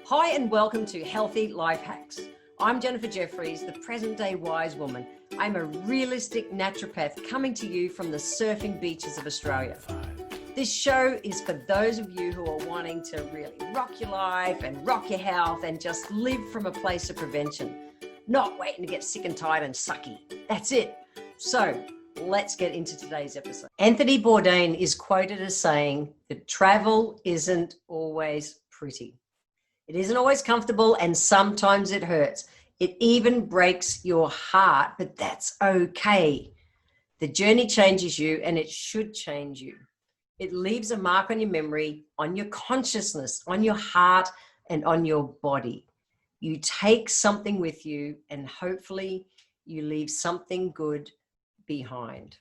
Hi and welcome to Healthy Life Hacks. I'm Jennifer Jeffries, the present day wise woman. I'm a realistic naturopath coming to you from the surfing beaches of Australia. This show is for those of you who are wanting to really rock your life and rock your health and just live from a place of prevention, not waiting to get sick and tired and sucky. That's it. So let's get into today's episode. Anthony Bourdain is quoted as saying that travel isn't always pretty. It isn't always comfortable, and sometimes it hurts. It even breaks your heart, but that's okay. The journey changes you, and it should change you. It leaves a mark on your memory, on your consciousness, on your heart, and on your body. You take something with you, and hopefully you leave something good behind.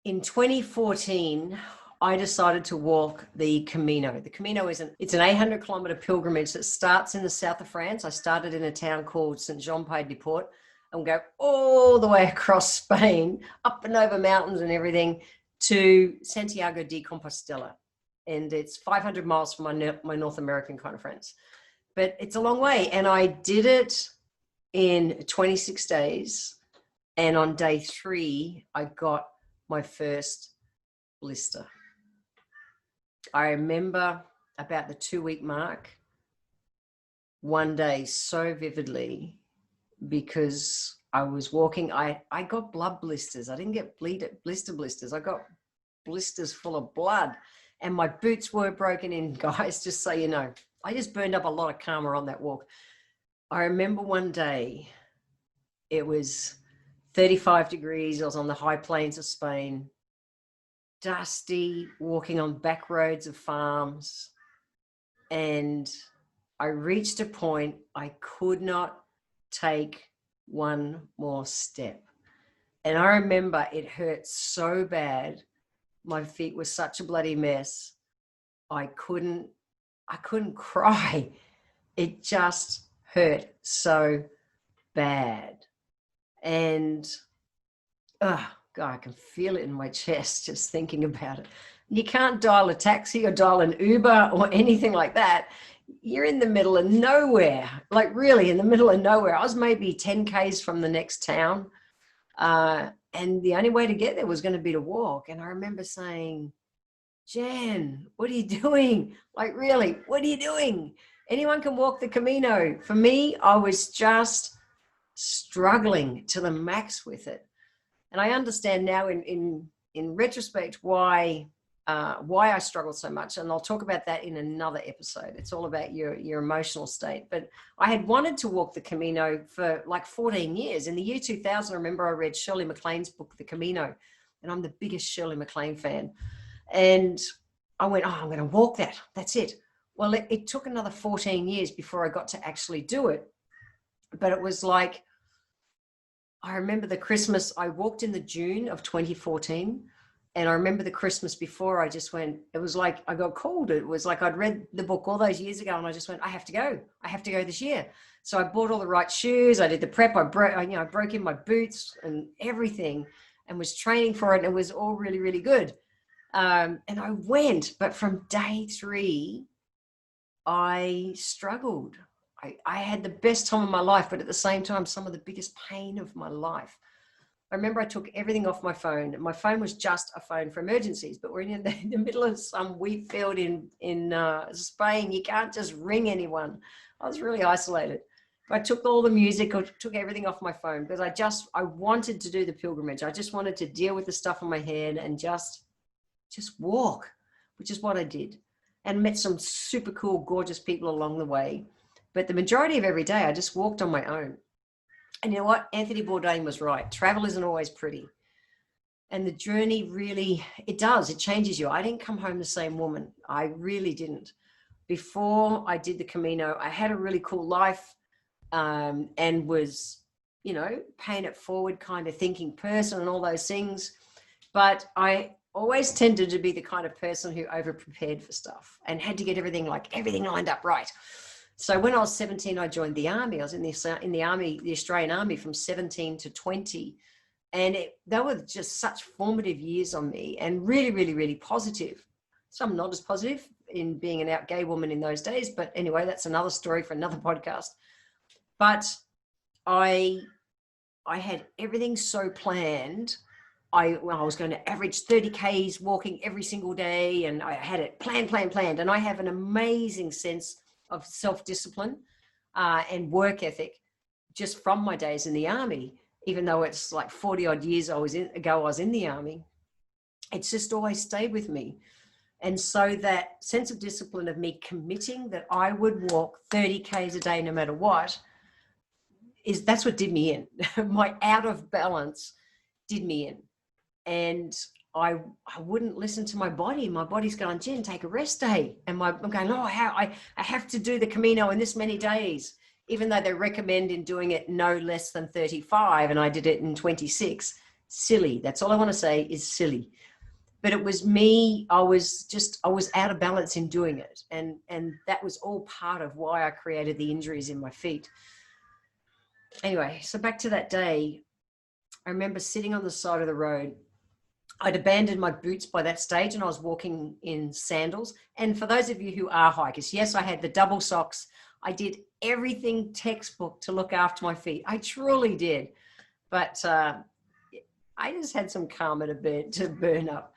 In 2014, I decided to walk the Camino. The Camino it's an 800-kilometer pilgrimage that starts in the south of France. I started in a town called Saint-Jean-Pied-de-Port and go all the way across Spain, up and over mountains and everything, to Santiago de Compostela. And it's 500 miles from my North American kind of friends. But it's a long way. And I did it in 26 days. And on day 3, I got my first blister. I remember about the 2-week mark one day so vividly because I was walking. I got blood blisters. I didn't get blister blisters. I got blisters full of blood and my boots were broken in, guys, just so you know. I just burned up a lot of karma on that walk. I remember one day it was 35 degrees. I was on the high plains of Spain, dusty, walking on back roads of farms. And I reached a point I could not take one more step. And I remember it hurt so bad. My feet were such a bloody mess. I couldn't cry. It just hurt so bad. And, God, I can feel it in my chest just thinking about it. You can't dial a taxi or dial an Uber or anything like that. You're in the middle of nowhere, like really in the middle of nowhere. I was maybe 10 Ks from the next town. And the only way to get there was going to be to walk. And I remember saying, Jen, what are you doing? Like, really, what are you doing? Anyone can walk the Camino. For me, I was just struggling to the max with it. And I understand now in retrospect why I struggled so much. And I'll talk about that in another episode. It's all about your emotional state. But I had wanted to walk the Camino for like 14 years. In the year 2000, I remember I read Shirley MacLaine's book, The Camino. And I'm the biggest Shirley MacLaine fan. And I went, I'm going to walk that. That's it. Well, it took another 14 years before I got to actually do it. But it was like, I remember the Christmas, I walked in the June of 2014. And I remember the Christmas before, I just went, it was like I got called. It was like I'd read the book all those years ago and I just went, I have to go. I have to go this year. So I bought all the right shoes. I did the prep. I broke in my boots and everything and was training for it. And it was all really, really good. And I went, but from day 3, I struggled. I had the best time of my life, but at the same time, some of the biggest pain of my life. I remember I took everything off my phone. My phone was just a phone for emergencies, but we're in the middle of some wheat field in Spain. You can't just ring anyone. I was really isolated. I took all the music, I took everything off my phone because I wanted to do the pilgrimage. I just wanted to deal with the stuff on my head and just walk, which is what I did. And met some super cool, gorgeous people along the way. But the majority of every day, I just walked on my own. And you know what? Anthony Bourdain was right. Travel isn't always pretty. And the journey really, it changes you. I didn't come home the same woman. I really didn't. Before I did the Camino, I had a really cool life and was, paying it forward kind of thinking person and all those things. But I always tended to be the kind of person who over prepared for stuff and had to get everything lined up right. So when I was 17, I joined the army. I was in the army, the Australian Army, from 17 to 20. And they were just such formative years on me and really, really, really positive. Some not as positive, in being an out gay woman in those days. But anyway, that's another story for another podcast. But I had everything so planned. I was going to average 30 Ks walking every single day, and I had it planned. And I have an amazing sense of self-discipline and work ethic just from my days in the army. Even though it's like 40 odd years ago I was in the army, it's just always stayed with me. And so that sense of discipline of me committing that I would walk 30 Ks a day no matter what, that's what did me in. My out of balance did me in. And I wouldn't listen to my body. My body's going, Jen, take a rest day. And I'm going, I have to do the Camino in this many days, even though they recommend in doing it no less than 35. And I did it in 26. Silly. That's all I want to say is silly. But it was me. I was out of balance in doing it. And that was all part of why I created the injuries in my feet. Anyway, so back to that day, I remember sitting on the side of the road. I'd abandoned my boots by that stage and I was walking in sandals. And for those of you who are hikers, yes, I had the double socks. I did everything textbook to look after my feet. I truly did. But I just had some karma to burn up.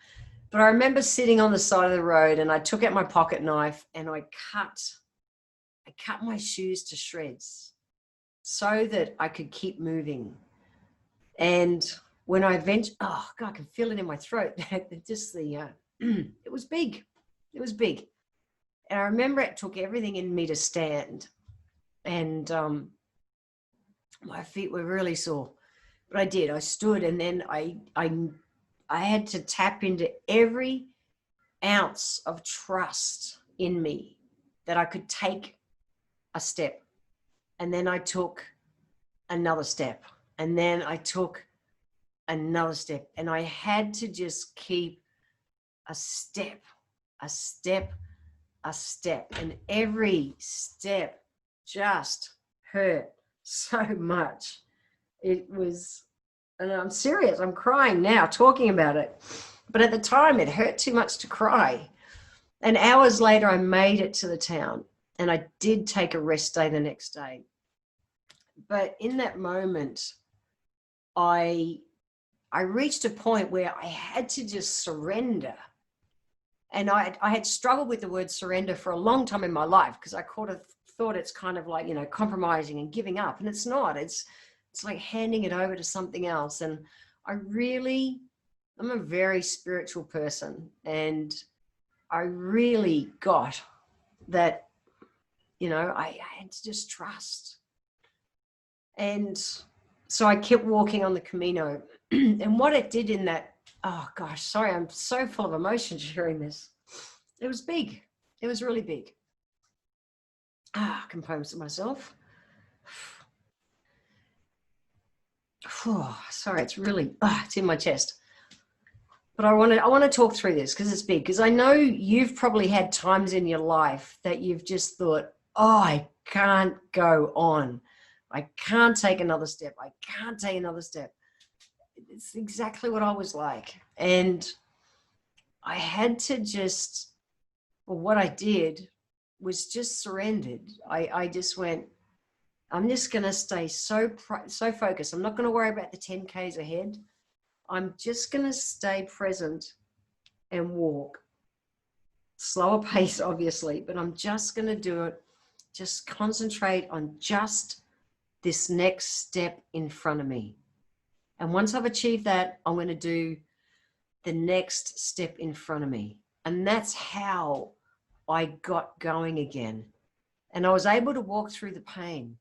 But I remember sitting on the side of the road and I took out my pocket knife and I cut my shoes to shreds so that I could keep moving. And when I eventually, oh God, I can feel it in my throat. Just it was big. It was big. And I remember it took everything in me to stand. And my feet were really sore. But I did. I stood and then I had to tap into every ounce of trust in me that I could take a step. And then I took another step. And then I took another step. And I had to just keep a step. And every step just hurt so much. It was, and I'm serious, I'm crying now talking about it. But at the time it hurt too much to cry. And hours later I made it to the town and I did take a rest day the next day. But in that moment, I reached a point where I had to just surrender. And I had struggled with the word surrender for a long time in my life because I thought it's kind of like, compromising and giving up. And it's not. It's like handing it over to something else. And I'm a very spiritual person. And I really got that, I had to just trust. And so I kept walking on the Camino. And what it did in that, oh gosh, sorry, I'm so full of emotion sharing this. It was big. It was really big. I can pose myself. Sorry, it's really, it's in my chest. But I want to talk through this because it's big. Because I know you've probably had times in your life that you've just thought, I can't go on. I can't take another step. I can't take another step. It's exactly what I was like. And I had to what I did was just surrendered. I just went, I'm just going to stay so focused. I'm not going to worry about the 10 Ks ahead. I'm just going to stay present and walk. Slower pace, obviously, but I'm just going to do it. Just concentrate on just this next step in front of me. And once I've achieved that, I'm going to do the next step in front of me. And that's how I got going again. And I was able to walk through the pain.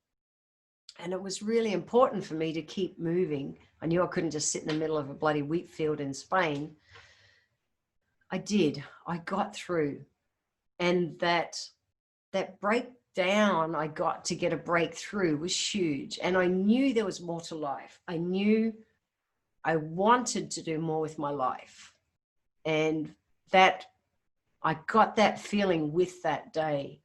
And it was really important for me to keep moving. I knew I couldn't just sit in the middle of a bloody wheat field in Spain. I did. I got through. And that breakdown I got to get a breakthrough was huge. And I knew there was more to life. I knew I wanted to do more with my life. And that I got that feeling with that day.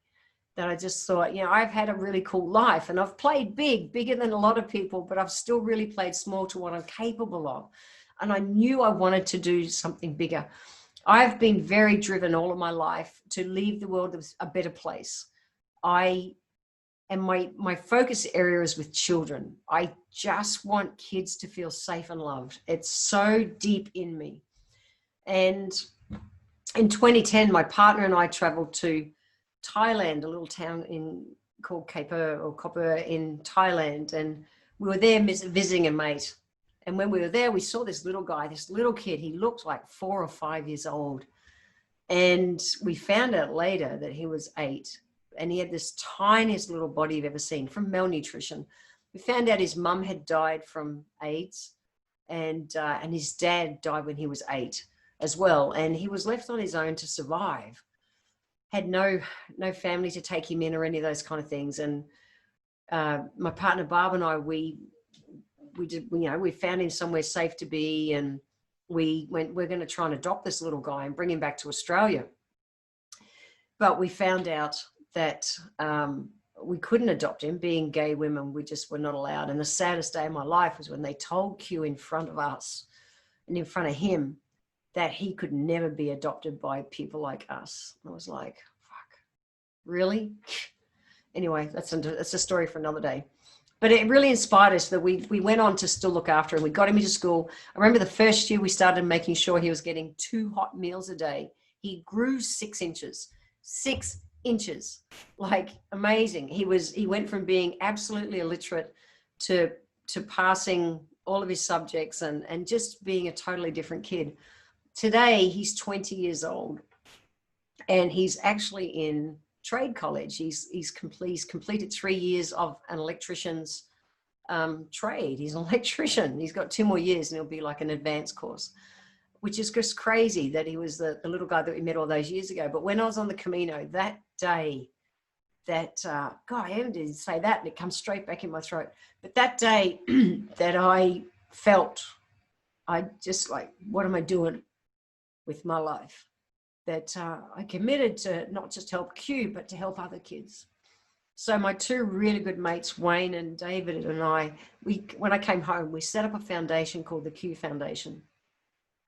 That I just thought, I've had a really cool life and I've played bigger than a lot of people, but I've still really played small to what I'm capable of. And I knew I wanted to do something bigger. I've been very driven all of my life to leave the world a better place. And my focus area is with children. I just want kids to feel safe and loved. It's so deep in me. And in 2010, my partner and I traveled to Thailand, a little town called Koper in Thailand. And we were there visiting a mate. And when we were there, we saw this little guy, this little kid. He looked like 4 or 5 years old. And we found out later that he was 8. And he had this tiniest little body you've ever seen from malnutrition. We found out his mum had died from AIDS, and his dad died when he was 8 as well. And he was left on his own to survive. Had no family to take him in or any of those kind of things. And my partner Barb and I, we found him somewhere safe to be, and we're going to try and adopt this little guy and bring him back to Australia. But we found out that we couldn't adopt him. Being gay women, we just were not allowed. And the saddest day of my life was when they told Q in front of us and in front of him that he could never be adopted by people like us. I was like, fuck, really? Anyway, that's a story for another day. But it really inspired us that we went on to still look after him. We got him into school. I remember the first year we started making sure he was getting 2 hot meals a day. He grew 6 inches. 6 inches, like amazing. He went from being absolutely illiterate to passing all of his subjects and just being a totally different kid. Today, he's 20 years old, and he's actually in trade college. He's completed 3 years of an electrician's trade. He's an electrician. He's got 2 more years, and it'll be like an advanced course, which is just crazy that he was the little guy that we met all those years ago. But when I was on the Camino that day, God, I haven't to say that, and it comes straight back in my throat. But that day that I felt, I just like, what am I doing with my life? That I committed to not just help Q, but to help other kids. So my 2 really good mates, Wayne and David, and I, when I came home, we set up a foundation called the Q Foundation.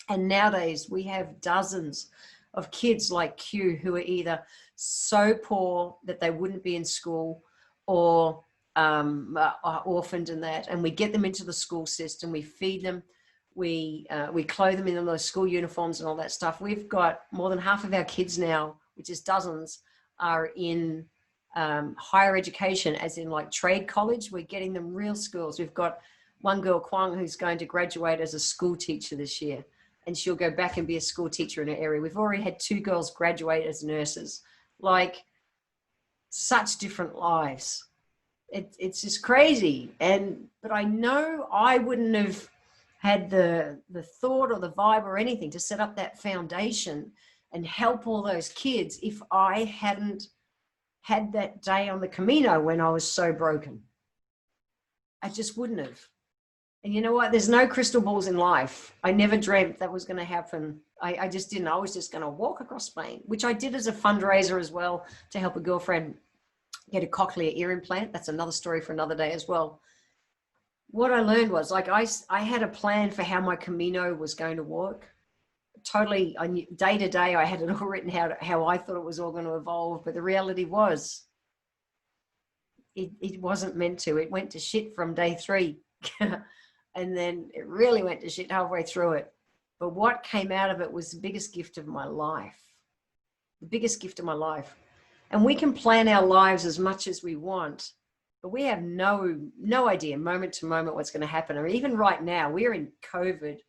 And nowadays we have dozens of kids like Q who are either so poor that they wouldn't be in school, or are orphaned and that. And we get them into the school system. We feed them. We clothe them in those school uniforms and all that stuff. We've got more than half of our kids now, which is dozens, are in higher education, as in like trade college. We're getting them real schools. We've got one girl, Kwang, who's going to graduate as a school teacher this year, and she'll go back and be a school teacher in her area. We've already had 2 girls graduate as nurses. Like, such different lives. It's just crazy. But I know I wouldn't have had the thought or the vibe or anything to set up that foundation and help all those kids if I hadn't had that day on the Camino when I was so broken. I just wouldn't have. And you know what? There's no crystal balls in life. I never dreamt that was going to happen. I just didn't. I was just going to walk across Spain, which I did as a fundraiser as well to help a girlfriend get a cochlear ear implant. That's another story for another day as well. What I learned was, like, I had a plan for how my Camino was going to work. Totally, I knew, day to day, I had it all written how I thought it was all going to evolve. But the reality was, it wasn't meant to. It went to shit from day 3. And then it really went to shit halfway through it. But what came out of it was the biggest gift of my life. The biggest gift of my life. And we can plan our lives as much as we want, but we have no idea moment to moment what's going to happen. Or even right now, we're in COVID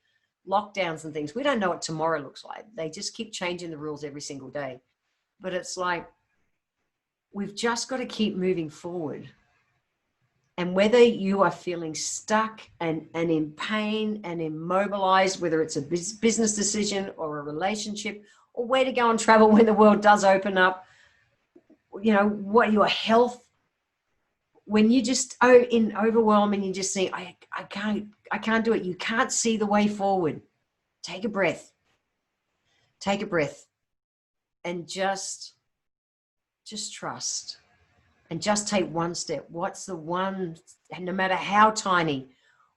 lockdowns and things. We don't know what tomorrow looks like. They just keep changing the rules every single day. But it's like, we've just got to keep moving forward. And whether you are feeling stuck and in pain and immobilized, whether it's a business decision or a relationship, or where to go and travel when the world does open up, you know, what your health, when you just in overwhelm and you just think, I can't do it. You can't see the way forward. Take a breath. Take a breath and just trust. And just take one step. What's the one, and no matter how tiny,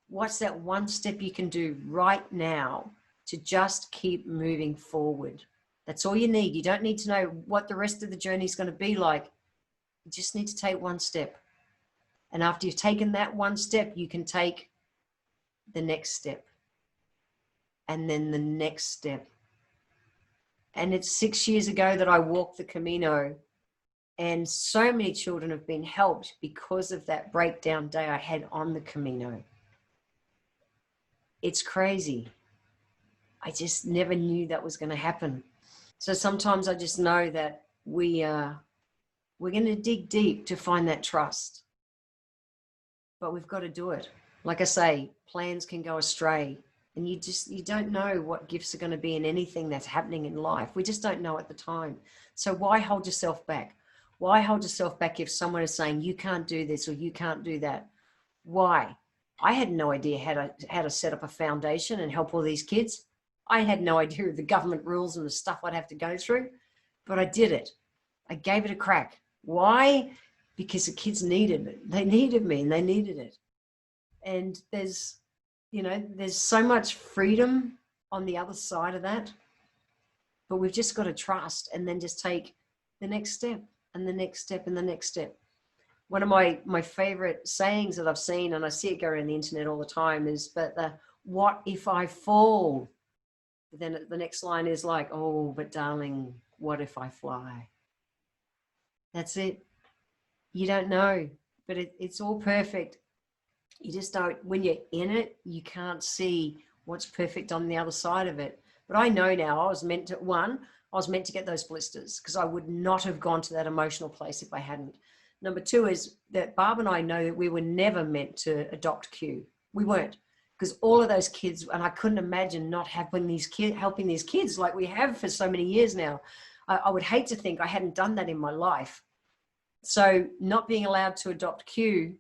what's that one step you can do right now to just keep moving forward. That's all you need. You don't need to know what the rest of the journey is going to be like. You just need to take one step. And after you've taken that one step, you can take the next step. And then the next step. And it's 6 years ago that I walked the Camino. And so many children have been helped because of that breakdown day I had on the Camino. It's crazy. I just never knew that was going to happen. So sometimes I just know that we're going to dig deep to find that trust. But we've got to do it. Like I say, plans can go astray. And you don't know what gifts are going to be in anything that's happening in life. We just don't know at the time. So why hold yourself back? Why hold yourself back if someone is saying you can't do this or you can't do that? Why? I had no idea how to set up a foundation and help all these kids. I had no idea of the government rules and the stuff I'd have to go through, but I did it. I gave it a crack. Why? Because the kids needed it. They needed me and they needed it. And there's so much freedom on the other side of that, but we've just got to trust and then just take the next step and the next step and the next step. One of my favorite sayings that I've seen, and I see it go around the internet all the time, is, but what if I fall? But then the next line is like, oh, but darling, what if I fly? That's it. You don't know, but it's all perfect. You just don't, when you're in it, you can't see what's perfect on the other side of it. But I know now I was meant to get those blisters because I would not have gone to that emotional place if I hadn't. Number two is that Barb and I know that we were never meant to adopt Q. We weren't, because all of those kids, and I couldn't imagine not helping these kids like we have for so many years now. I would hate to think I hadn't done that in my life. So not being allowed to adopt Q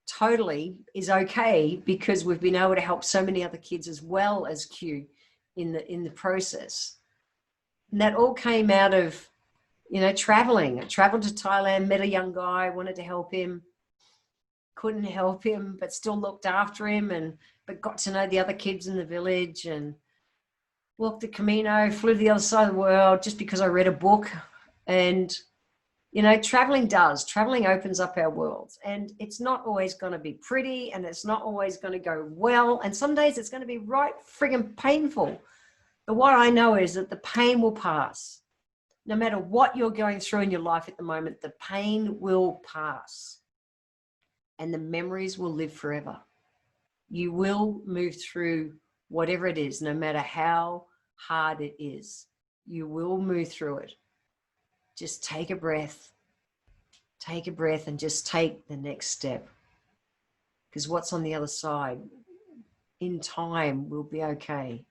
totally is okay, because we've been able to help so many other kids as well as Q in the process. And that all came out of, traveling. I traveled to Thailand, met a young guy, wanted to help him, couldn't help him, but still looked after him, but got to know the other kids in the village and walked the Camino, flew to the other side of the world just because I read a book. And traveling opens up our worlds, and it's not always going to be pretty, and it's not always going to go well. And some days it's going to be right friggin' painful. But what I know is that the pain will pass. No matter what you're going through in your life at the moment, the pain will pass and the memories will live forever. You will move through whatever it is, no matter how hard it is. You will move through it. Just take a breath and just take the next step. Because what's on the other side, in time, will be okay.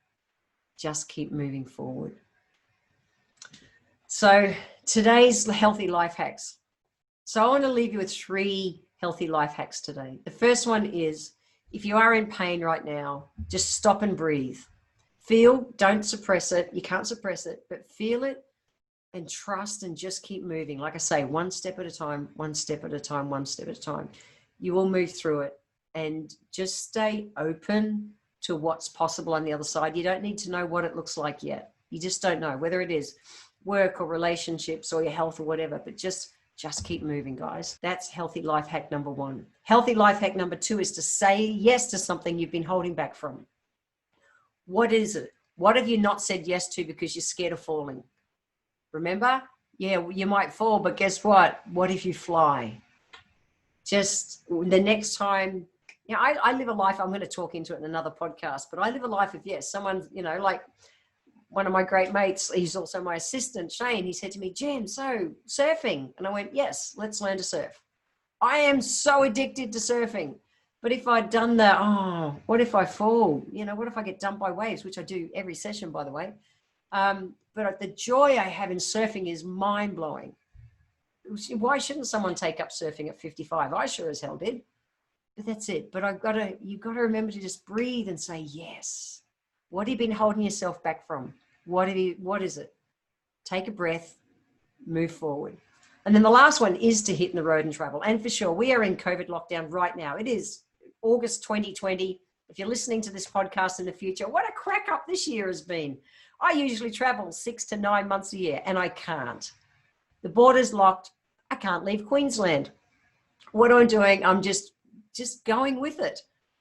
Just keep moving forward. So today's healthy life hacks. So I want to leave you with 3 healthy life hacks today. The first one is, if you are in pain right now, just stop and breathe. Feel, don't suppress it. You can't suppress it, but feel it and trust and just keep moving. Like I say, one step at a time, one step at a time, one step at a time. You will move through it, and just stay open to what's possible on the other side. You don't need to know what it looks like yet. You just don't know, whether it is work or relationships or your health or whatever, but just keep moving, guys. That's healthy life hack number 1. Healthy life hack number 2 is to say yes to something you've been holding back from. What is it? What have you not said yes to because you're scared of falling? Remember? Yeah, you might fall, but guess what? What if you fly? Just the next time, I live a life, I'm going to talk into it in another podcast, but I live a life of yes. Someone, like one of my great mates, he's also my assistant, Shane, he said to me, Jen, so surfing? And I went, yes, let's learn to surf. I am so addicted to surfing. But if I'd done what if I fall? What if I get dumped by waves, which I do every session, by the way. But the joy I have in surfing is mind-blowing. Why shouldn't someone take up surfing at 55? I sure as hell did. But that's it. But you've got to remember to just breathe and say yes. What have you been holding yourself back from? What is it? Take a breath, move forward. And then the last one is to hit the road and travel. And for sure, we are in COVID lockdown right now. It is August 2020. If you're listening to this podcast in the future, what a crack up this year has been. I usually travel 6 to 9 months a year, and I can't. The border's locked. I can't leave Queensland. What am I doing? I'm just going with it.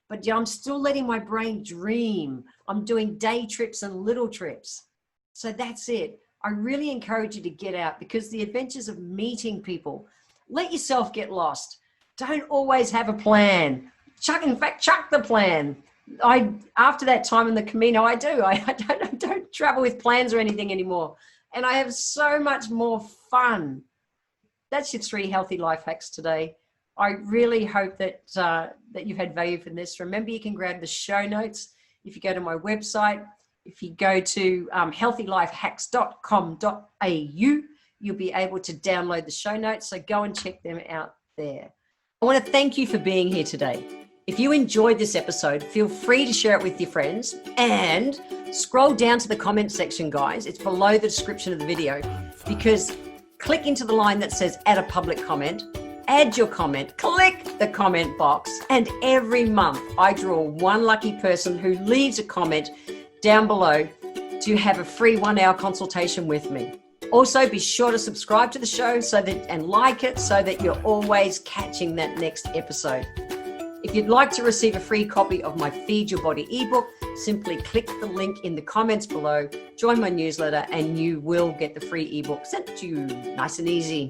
But I'm still letting my brain dream. I'm doing day trips and little trips. So that's it. I really encourage you to get out, because the adventures of meeting people, let yourself get lost. Don't always have a plan. Chuck the plan. After that time in the Camino, I don't travel with plans or anything anymore. And I have so much more fun. That's your 3 healthy life hacks today. I really hope that you've had value from this. Remember, you can grab the show notes if you go to my website. If you go to healthylifehacks.com.au, you'll be able to download the show notes. So go and check them out there. I want to thank you for being here today. If you enjoyed this episode, feel free to share it with your friends, and scroll down to the comment section, guys. It's below the description of the video, because click into the line that says add a public comment, add your comment, click the comment box, and every month I draw one lucky person who leaves a comment down below to have a free 1-hour consultation with me. Also, be sure to subscribe to the show and like it, so that you're always catching that next episode. If you'd like to receive a free copy of my Feed Your Body ebook, simply click the link in the comments below, join my newsletter, and you will get the free ebook sent to you nice and easy.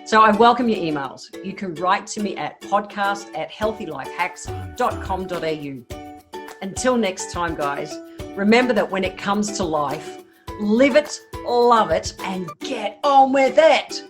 So I welcome your emails. You can write to me at podcast@healthylifehacks.com.au. Until next time, guys, remember that when it comes to life, live it, love it, and get on with it.